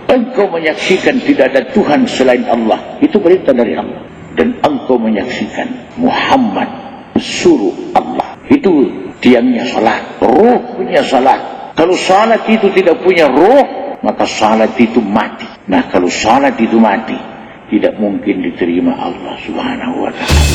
Engkau menyaksikan tidak ada Tuhan selain Allah. Itu perintah dari Allah. Dan engkau menyaksikan Muhammad suruh Allah. Itu tiangnya salat. Ruh punya salat. Kalau salat itu tidak punya ruh, maka salat itu mati. Nah, kalau salat itu mati, tidak mungkin diterima Allah Subhanahu wa ta'ala.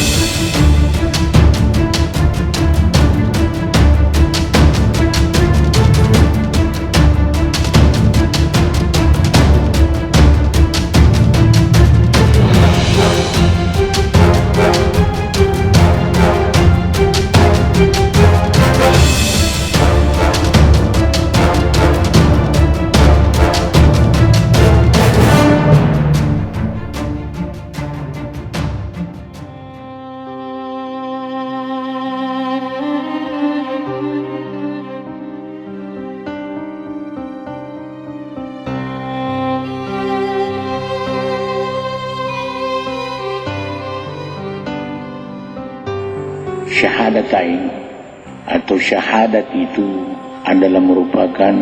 Syahadatain atau syahadat itu adalah merupakan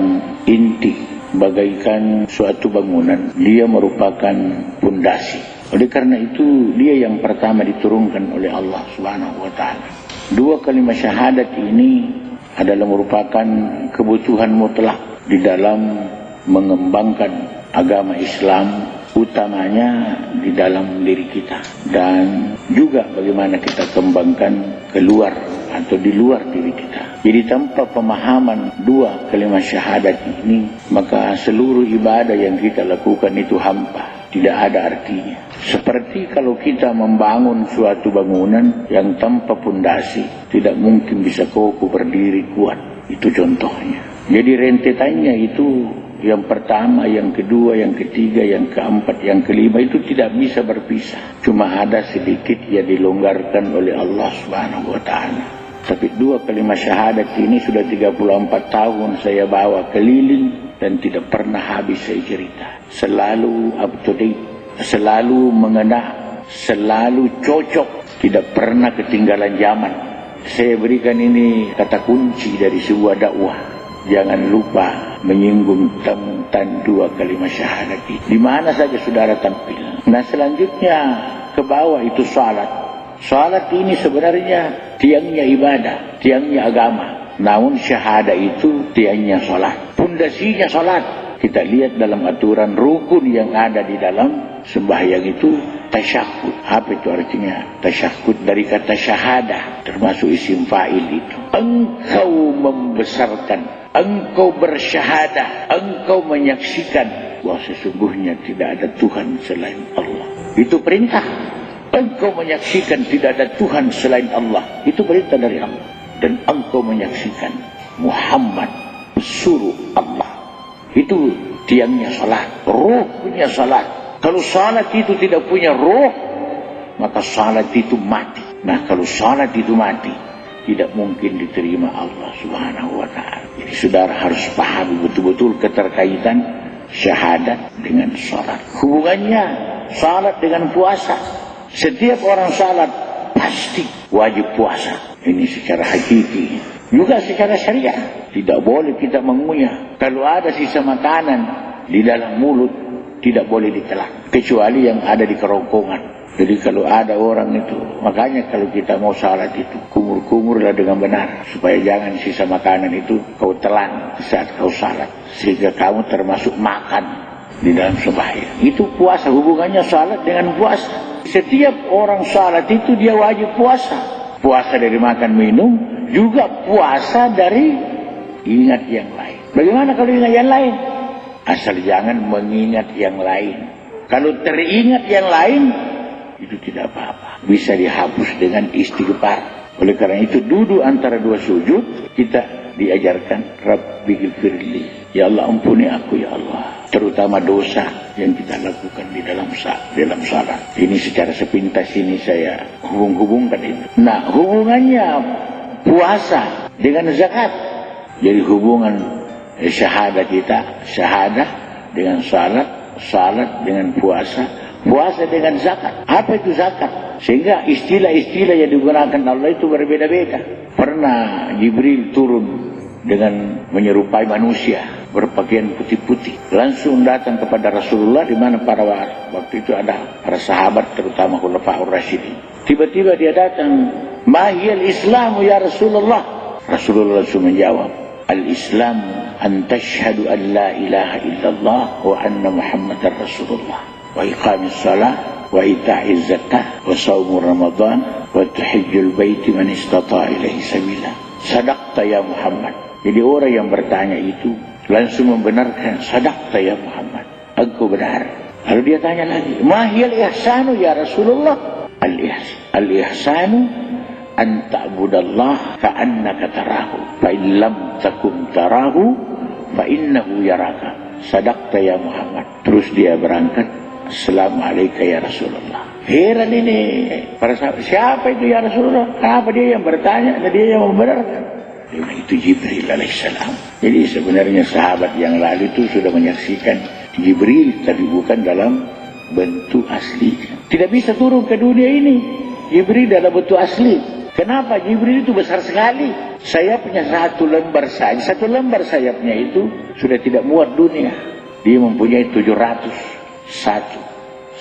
inti, bagaikan suatu bangunan. Dia merupakan pondasi. Oleh karena itu dia yang pertama diturunkan oleh Allah Subhanahu wa ta'ala. Dua kalimat syahadat ini adalah merupakan kebutuhan mutlak di dalam mengembangkan agama Islam, utamanya di dalam diri kita, dan juga bagaimana kita kembangkan keluar atau di luar diri kita. Jadi tanpa pemahaman dua kalimat syahadat ini, maka seluruh ibadah yang kita lakukan itu hampa, tidak ada artinya. Seperti kalau kita membangun suatu bangunan yang tanpa pondasi, tidak mungkin bisa kokoh berdiri kuat. Itu contohnya. Jadi rentetannya itu yang pertama, yang kedua, yang ketiga, yang keempat, yang kelima itu tidak bisa berpisah. Cuma ada sedikit yang dilonggarkan oleh Allah Subhanahu wa ta'ala. Tapi dua kalimat syahadat ini sudah 34 tahun saya bawa keliling dan tidak pernah habis saya cerita. Selalu up to date, selalu mengena, selalu cocok, tidak pernah ketinggalan zaman. Saya berikan ini kata kunci dari sebuah dakwah. Jangan lupa menyinggung tentang dua kalimat syahadat itu. Di mana saja saudara tampil. Nah, selanjutnya ke bawah itu salat. Salat ini sebenarnya tiangnya ibadah, tiangnya agama. Namun syahadat itu tiangnya salat. Pondasinya salat. Kita lihat dalam aturan rukun yang ada di dalam sembahyang itu tasyahud. Apa itu artinya? Tasyahud dari kata syahadah, termasuk isim fa'il itu. Engkau membesarkan, engkau bersyahadah, engkau menyaksikan bahwa sesungguhnya tidak ada Tuhan selain Allah. Itu perintah. Engkau menyaksikan tidak ada Tuhan selain Allah. Itu perintah dari Allah. Dan engkau menyaksikan Muhammad suruh Allah. Itu tiangnya salat. Ruh punya salat. Kalau salat itu tidak punya ruh, maka salat itu mati. Nah, kalau salat itu mati, tidak mungkin diterima Allah Subhanahu wa ta'ala. Jadi saudara harus pahami betul-betul keterkaitan syahadat dengan salat. Hubungannya salat dengan puasa. Setiap orang salat pasti wajib puasa. Ini secara hakiki. Juga secara syariah. Tidak boleh kita mengunyah. Kalau ada sisa makanan di dalam mulut, tidak boleh ditelan. Kecuali yang ada di kerongkongan. Jadi kalau ada orang itu, makanya kalau kita mau salat itu, kumur-kumurlah dengan benar. Supaya jangan sisa makanan itu kau telan saat kau salat. Sehingga kamu termasuk makan di dalam sembahyang. Itu puasa, hubungannya salat dengan puasa. Setiap orang salat itu dia wajib puasa. Puasa dari makan minum, juga puasa dari ingat yang lain. Bagaimana kalau ingat yang lain? Asal jangan mengingat yang lain. Kalau teringat yang lain, itu tidak apa-apa. Bisa dihapus dengan istighfar. Oleh karena itu duduk antara dua sujud, kita diajarkan Rabbi ghfirli. Ya Allah ampuni aku ya Allah. Terutama dosa yang kita lakukan di dalam salat. Ini secara sepintas ini saya hubung-hubungkan itu. Nah, hubungannya puasa dengan zakat. Jadi hubungan syahadat kita, syahadah dengan salat, salat dengan puasa, puasa dengan zakat. Apa itu zakat? Sehingga istilah-istilah yang digunakan Allah itu berbeda-beda. Pernah Jibril turun dengan menyerupai manusia, berpakaian putih-putih. Langsung datang kepada Rasulullah, di mana pada waktu itu ada para sahabat, terutama Khulafaur Rasyidin. Tiba-tiba dia datang, "Mahiyal Islamu ya Rasulullah?" Rasulullah langsung menjawab, "Al-Islamu an tashhadu an la ilaha illallah wa anna Muhammadar Rasulullah wa iqamis salah wa ita'iz zakah wa saumur Ramadan wa tuhajjul baiti man istata'a ilaihi sabila." Sadaqta ya Muhammad. Jadi orang yang bertanya itu langsung membenarkan, "Sadaqta ya Muhammad, engkau benar." Lalu dia tanya lagi, "Mahiyal ihsanu ya Rasulullah?" Al-ihsanu an ta'budallah ka'annaka tarahu fa in lam takun tarahu fa innahu yaraka. Sadaqta ya Muhammad. Terus dia berangkat, "Assalamualaikum ya Rasulullah." Heran ini para sahabat, siapa itu ya Rasulullah? Kenapa dia yang bertanya dan dia yang membenarkan? Itu Jibril alaihissalam. Jadi sebenarnya sahabat yang lalu itu sudah menyaksikan Jibril, tapi bukan dalam bentuk asli. Tidak bisa turun ke dunia ini Jibril dalam bentuk asli. Kenapa? Jibril itu besar sekali. Sayapnya satu lembar saja. Satu lembar sayapnya itu sudah tidak muat dunia. Dia mempunyai 701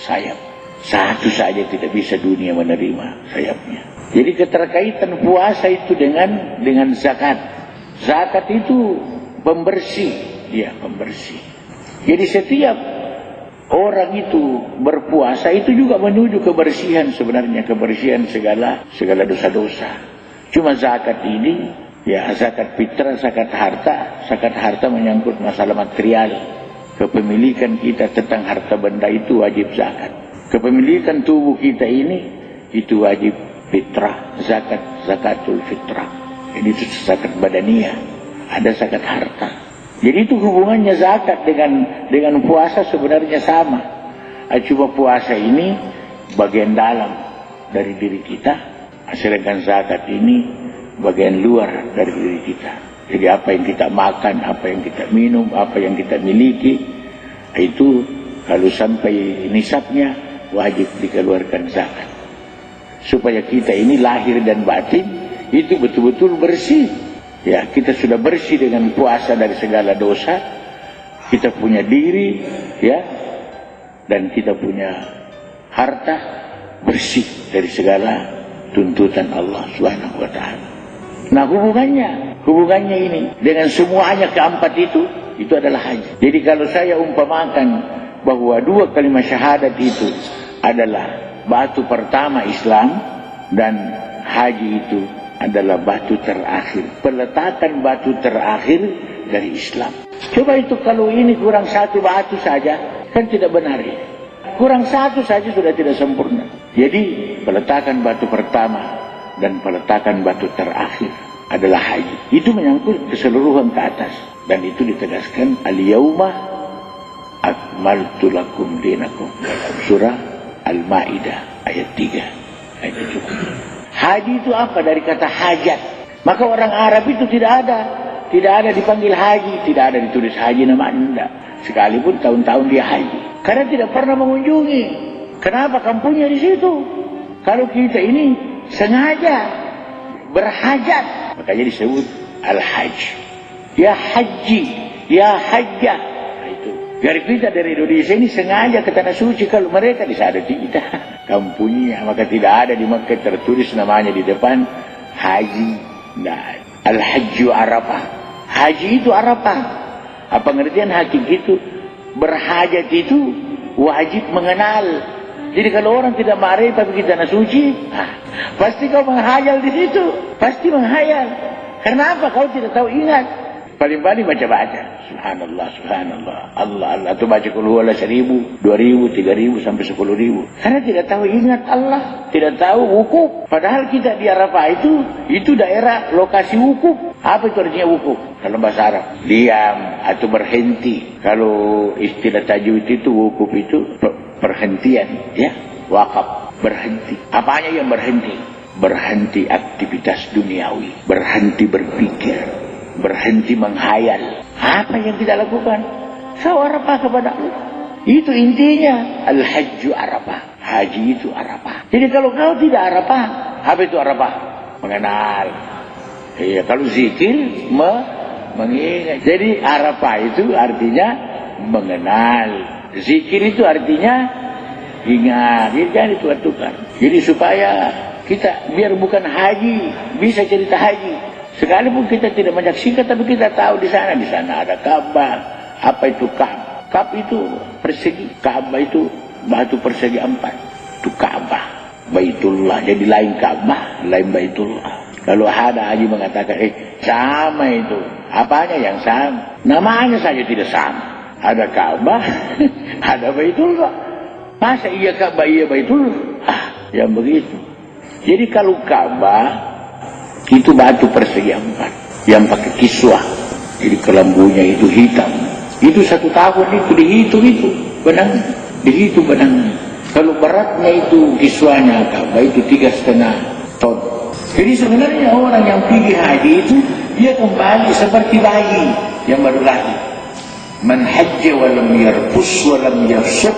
sayap. Satu saja tidak bisa dunia menerima sayapnya. Jadi keterkaitan puasa itu dengan zakat. Zakat itu pembersih, ya pembersih. Jadi setiap orang itu berpuasa itu juga menuju kebersihan, sebenarnya kebersihan segala dosa-dosa. Cuma zakat ini, ya zakat fitrah, zakat harta menyangkut masalah material. Kepemilikan kita tentang harta benda itu wajib zakat. Kepemilikan tubuh kita ini itu wajib fitrah, zakatul fitrah. Ini itu zakat badaniyah, ada zakat harta. Jadi itu hubungannya zakat dengan puasa sebenarnya sama. Cuma puasa ini bagian dalam dari diri kita, sedangkan zakat ini bagian luar dari diri kita. Jadi apa yang kita makan, apa yang kita minum, apa yang kita miliki, itu kalau sampai nisabnya wajib dikeluarkan zakat. Supaya kita ini lahir dan batin itu betul-betul bersih. Ya, kita sudah bersih dengan puasa dari segala dosa. Kita punya diri, ya, dan kita punya harta bersih dari segala tuntutan Allah Subhanahu wa taala. Nah, hubungannya ini dengan semuanya keempat itu adalah haji. Jadi kalau saya umpamakan bahwa dua kalimat syahadat itu adalah batu pertama Islam, dan haji itu adalah batu terakhir, peletakan batu terakhir dari Islam. Coba itu kalau ini kurang satu batu saja, kan tidak benar ya. Kurang satu saja sudah tidak sempurna. Jadi peletakan batu pertama dan peletakan batu terakhir adalah haji. Itu menyangkut keseluruhan ke atas, dan itu ditegaskan al-yauma akmaltu lakum dinakum, dalam surah Al-Maidah ayat 3. Itu cukup. Haji itu apa? Dari kata hajat. Maka orang Arab itu tidak ada dipanggil haji, tidak ada ditulis haji namanya, tidak. Sekalipun tahun-tahun dia haji, karena tidak pernah mengunjungi. Kenapa? Kampungnya di situ. Kalau kita ini sengaja berhajat, makanya disebut al-hajj. Ya haji, ya hajjah. Dari kita dari Indonesia ini sengaja ke tanah suci, kalau mereka di sana tidak kampungnya, maka tidak ada di Makkah tertulis namanya di depan haji. Nah, al-hajju Arafah. Haji itu Arafah. Apa pengertian hakiki itu? Berhajat itu wajib mengenal. Jadi kalau orang tidak ma'rifah pergi tanah suci, pasti kau menghayal di situ, pasti menghayal. Kenapa kau tidak tahu ingat? Paling-paling baca-baca. Subhanallah, subhanallah. Allah. Itu baca kul huwallah 1000, 2000, 3000 sampai 10.000. Karena tidak tahu ingat Allah. Tidak tahu wukuf. Padahal kita di Arafah itu daerah lokasi wukuf. Apa itu artinya wukuf? Dalam bahasa Arab, diam atau berhenti. Kalau istilah tajwid itu wukuf itu perhentian. Ya, wakaf, berhenti. Apanya yang berhenti? Berhenti aktivitas duniawi. Berhenti berpikir. Berhenti menghayal. Apa yang kita lakukan? Kau Arafah kepada Allah. Itu intinya. Al-hajju Arafah. Haji itu Arafah. Jadi kalau kau tidak Arafah, apa itu Arafah? Mengenal. Iya, kalau zikir mengingat. Jadi arafah itu artinya mengenal. Zikir itu artinya ingat. Jadi jangan ditukar-tukar. Jadi supaya kita biar bukan haji, bisa cerita haji. Sekalipun kita tidak menyaksikan, tapi kita tahu di sana ada Ka'bah. Apa itu Ka'bah? Ka'bah itu persegi. Ka'bah itu batu persegi 4. Itu Ka'bah, Baitullah. Jadi lain Ka'bah, lain Baitullah. Kalau ada haji mengatakan, sama itu. Apanya yang sama? Namanya saja tidak sama. Ada Ka'bah, ada Baitullah. Masa iya Ka'bah, iya Baitullah? Yang begitu. Jadi kalau Ka'bah itu batu persegi 4 yang pakai kiswah, jadi kelambunya itu hitam. Itu 1 tahun itu dihitung itu benangnya, dihitung benangnya. Kalau beratnya itu kiswahnya Ka'bah itu 3,5 ton. Jadi sebenarnya orang yang pergi haji itu dia kembali seperti bayi yang baru lahir. Man hajja wa lam yarfus wa lam yafsuq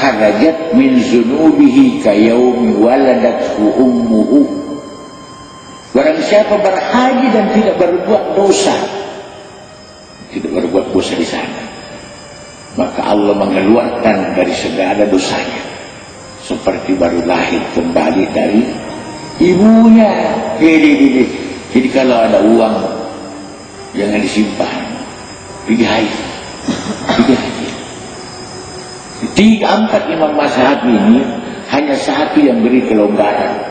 kharajat min zunubihi kayaumi waladathu ummuhu. Barang siapa berhaji dan tidak berbuat dosa, tidak berbuat dosa di sana, maka Allah mengeluarkan dari segala dosanya seperti baru lahir kembali dari ibunya. Jadi kalau ada uang jangan disimpan, pergi haji. 3-4 imam mazhab ini hanya satu yang beri kelonggaran,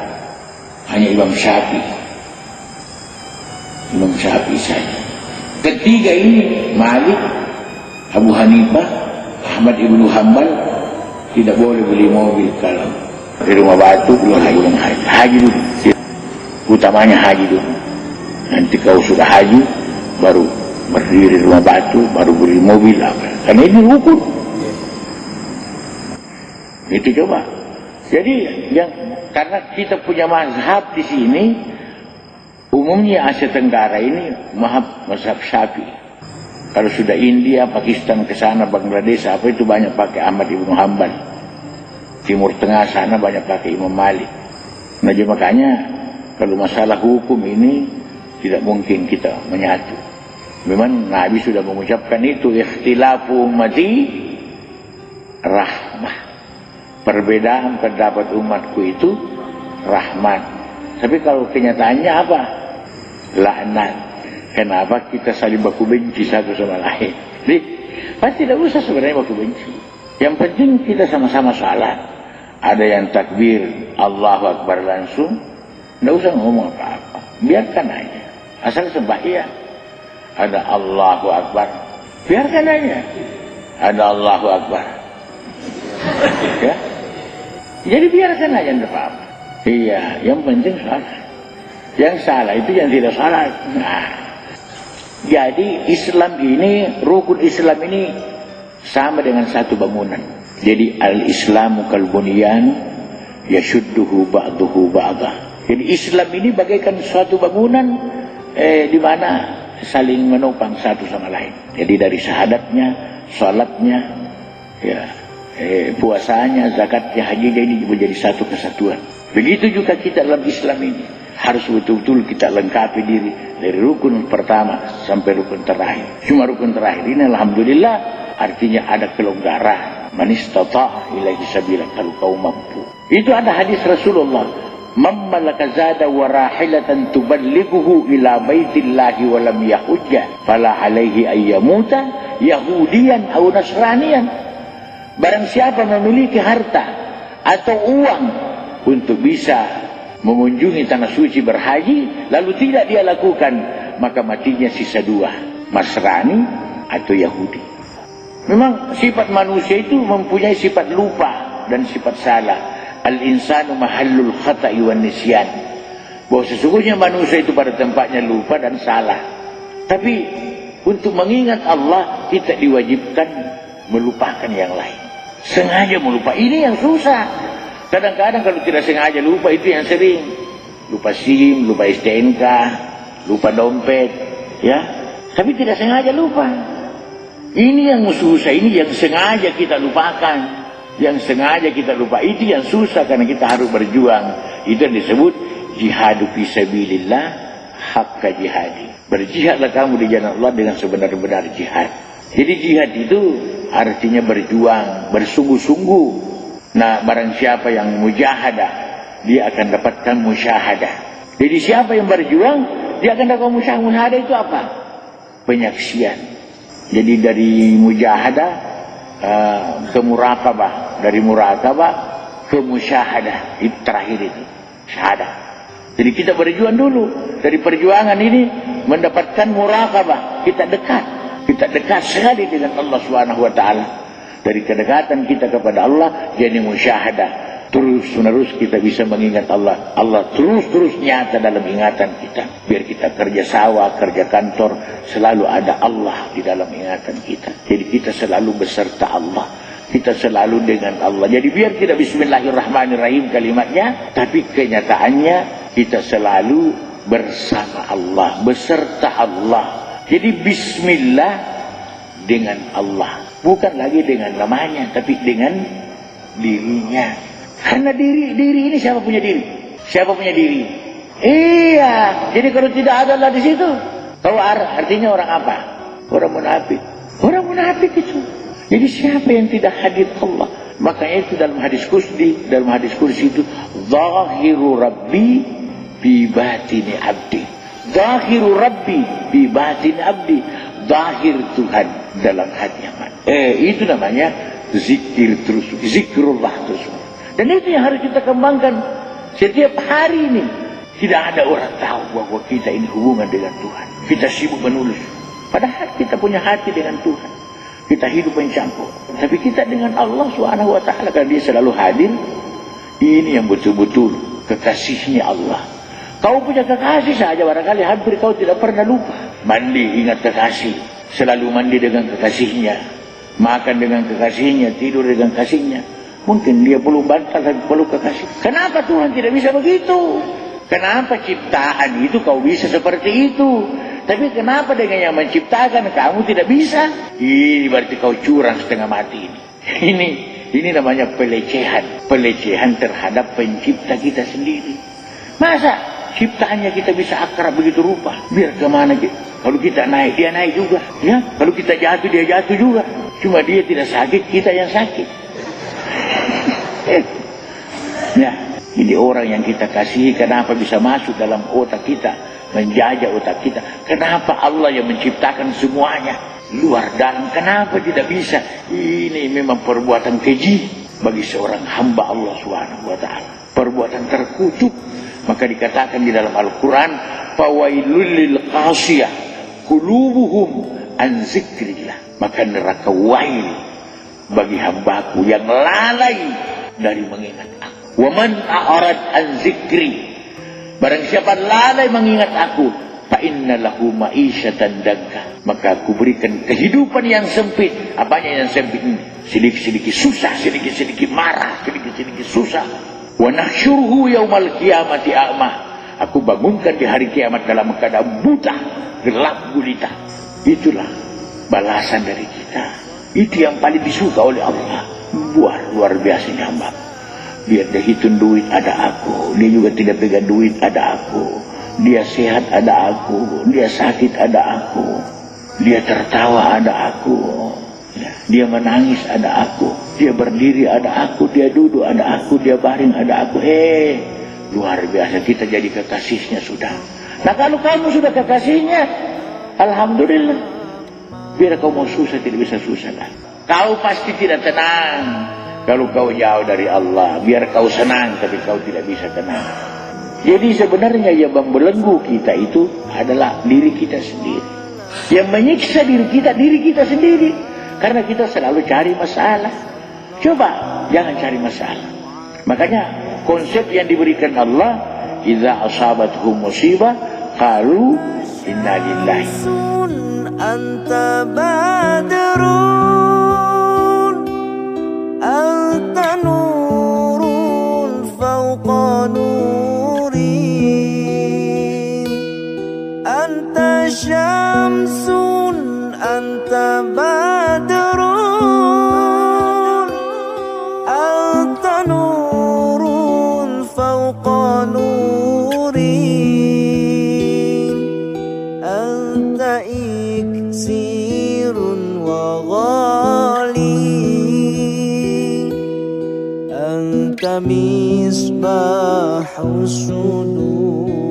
hanya Imam Syafi'i. Imam Syafi'i saja. Ketiga ini Malik, Abu Hanifah, Ahmad ibnu Hanbal tidak boleh beli mobil kalau di rumah batu belum haji dulu. Utamanya haji dulu. Nanti kau sudah haji baru berdiri di rumah batu, baru beli mobil apa? Karena ini rukun. Itu coba. Jadi karena kita punya mazhab di sini. Umumnya Asia Tenggara ini mazhab Syafi'i. Kalau sudah India, Pakistan ke sana, Bangladesh apa itu banyak pakai Ahmad ibnu Hanbal. Timur Tengah sana banyak pakai Imam Malik. Nah jadi makanya kalau masalah hukum ini tidak mungkin kita menyatu. Memang Nabi sudah mengucapkan itu, ikhtilafu ummati rahmah. Perbedaan pendapat umatku itu rahmat. Tapi kalau kenyataannya apa? Laknat. Kenapa kita saling baku benci satu sama lain? Jadi, pasti tidak usah sebenarnya baku benci. Yang penting kita sama-sama salat. Ada yang takbir Allahu Akbar langsung, tidak usah ngomong apa-apa. Biarkan aja. Asal sembahyang. Ada Allahu Akbar, biarkan aja. Ada Allahu Akbar. Ya. Jadi biarkan aja tidak apa-apa. Iya, yang penting salah. Yang salah itu yang tidak salah. Nah, jadi Islam ini, rukun Islam ini sama dengan satu bangunan. Jadi al-Islamu kal-bunyan yashudduhu ba'duhu ba'dah. Jadi Islam ini bagaikan suatu bangunan di mana saling menopang satu sama lain. Jadi dari syahadatnya, salatnya, ya, puasanya, zakatnya, hajinya ini menjadi satu kesatuan. Begitu juga kita dalam Islam ini. Harus betul-betul kita lengkapi diri dari rukun pertama sampai rukun terakhir. Cuma rukun terakhir ini alhamdulillah artinya ada kelonggaran. Man istata'a ilaihi sabila, kalau kau mampu. Itu ada hadis Rasulullah. Man malaka zada wa rahilatan tuballighuhu ila baitillahi wa lam yahujja fala alaihi ayyamuta yahudiyan atau nasraniyan. Barang siapa memiliki harta atau uang untuk bisa mengunjungi tanah suci berhaji, lalu tidak dia lakukan, maka matinya sisa 2, Nasrani atau Yahudi. Memang sifat manusia itu mempunyai sifat lupa dan sifat salah. Al-insanu mahallul khata'i wan nisyan. Bahwa sesungguhnya manusia itu pada tempatnya lupa dan salah. Tapi untuk mengingat Allah, kita diwajibkan melupakan yang lain. Sengaja melupa, ini yang susah. Kadang-kadang kalau tidak sengaja lupa, itu yang sering. Lupa SIM, lupa STNK, lupa dompet, ya. Tapi tidak sengaja lupa. Ini yang susah, ini yang sengaja kita lupakan. Yang sengaja kita lupa, itu yang susah karena kita harus berjuang. Itu yang disebut jihadu fisabilillah haqqa jihadi. Berjihadlah kamu di jalan Allah dengan sebenar-benar jihad. Jadi jihad itu artinya berjuang, bersungguh-sungguh. Nah, barang siapa yang mujahadah, dia akan dapatkan musyahadah. Jadi siapa yang berjuang, dia akan dapat musyahadah. Musyahadah itu apa? Penyaksian. Jadi dari mujahadah ke muraqabah, dari muraqabah ke musyahadah. Itu terakhir itu, syahadah. Jadi kita berjuang dulu. Dari perjuangan ini mendapatkan muraqabah. Kita dekat sekali dengan Allah Subhanahu wa taala. Dari kedekatan kita kepada Allah jadi musyahadah. Terus menerus kita bisa mengingat Allah. Allah terus nyata dalam ingatan kita. Biar kita kerja sawah, kerja kantor, selalu ada Allah di dalam ingatan kita. Jadi kita selalu beserta Allah. Kita selalu dengan Allah. Jadi biar tidak bismillahirrahmanirrahim kalimatnya, tapi kenyataannya kita selalu bersama Allah, beserta Allah. Jadi bismillah dengan Allah. Bukan lagi dengan namanya, tapi dengan dirinya. Karena diri ini siapa punya diri? Siapa punya diri? Iya. Jadi kalau tidak ada Allah di situ, kalau artinya orang apa? Orang munafik. Orang munafik itu. Jadi siapa yang tidak hadir Allah? Makanya itu dalam hadis kursi itu zahiru rabbi bi batini abdi. Zahiru rabbi bi batini abdi. Zahir Tuhan dalam hati amat. Itu namanya zikir terus, zikrullah terus. Dan itu yang harus kita kembangkan setiap hari ini. Tidak ada orang tahu bahwa kita ini hubungan dengan Tuhan. Kita sibuk menulis. Padahal kita punya hati dengan Tuhan. Kita hidup mencampur. Tapi kita dengan Allah Subhanahu wa taala, karena dia selalu hadir. Ini yang betul-betul kekasihnya Allah. Kau punya kekasih saja barangkali hampir kau tidak pernah lupa. Mandi ingat kekasih. Selalu mandi dengan kekasihnya. Makan dengan kekasihnya. Tidur dengan kekasihnya. Mungkin dia perlu bantal dan perlu kekasih. Kenapa Tuhan tidak bisa begitu? Kenapa ciptaan itu kau bisa seperti itu? Tapi kenapa dengan yang menciptakan kamu tidak bisa? Ini berarti kau curang setengah mati ini. Ini namanya pelecehan. Pelecehan terhadap pencipta kita sendiri. Masa ciptaannya kita bisa akrab begitu rupa? Biar kemana gitu? Kalau kita naik, dia naik juga. Ya, kalau kita jatuh, dia jatuh juga. Cuma dia tidak sakit, kita yang sakit. Ya, jadi orang yang kita kasihi kenapa bisa masuk dalam otak kita, menjajah otak kita? Kenapa Allah yang menciptakan semuanya, luar dalam, kenapa tidak bisa? Ini memang perbuatan keji bagi seorang hamba Allah Subhanahu wa taala. Perbuatan terkutuk. Maka dikatakan di dalam Al-Quran, fawailul lil qasiyah qulubuhum an zikrillah. Maka neraka wail bagi hambaku yang lalai dari mengingat aku. Wa man a'rad an zikri, barang siapa lalai mengingat aku, fa inna lahu ma'isyatan dangka, maka aku berikan kehidupan yang sempit. Apanya yang sempit ini? Sedikit-sedikit susah, sedikit-sedikit marah, sedikit-sedikit susah. Wa nahsyuruhu yaumal qiyamati a'ma, aku bangunkan di hari kiamat dalam keadaan buta, gelap gulita. Itulah balasan dari kita. Itu yang paling disuka oleh Allah. Luar biasanya hamba. Biar dia hitung duit, ada aku. Dia juga tidak pegang duit, ada aku. Dia sehat, ada aku. Dia sakit, ada aku. Dia tertawa, ada aku. Dia menangis, ada aku. Dia berdiri, ada aku. Dia duduk, ada aku. Dia baring, ada aku. Luar biasa, kita jadi kekasihnya sudah. Nah kalau kamu sudah kekasihnya, alhamdulillah. Biar kau mau susah, tidak bisa susah lah. Kau pasti tidak tenang kalau kau jauh dari Allah. Biar kau senang, tapi kau tidak bisa tenang. Jadi sebenarnya yang membelenggu kita itu adalah diri kita sendiri. Yang menyiksa diri kita sendiri. Karena kita selalu cari masalah. Coba, jangan cari masalah. Makanya konsep yang diberikan Allah, idza asabathum musibah qalu inna lillahi. Anta badrun, anta nurun fawqa nurin, anta syamsun, anta badrun, anta nurun fawqa nurin. أنت مصباح الصدور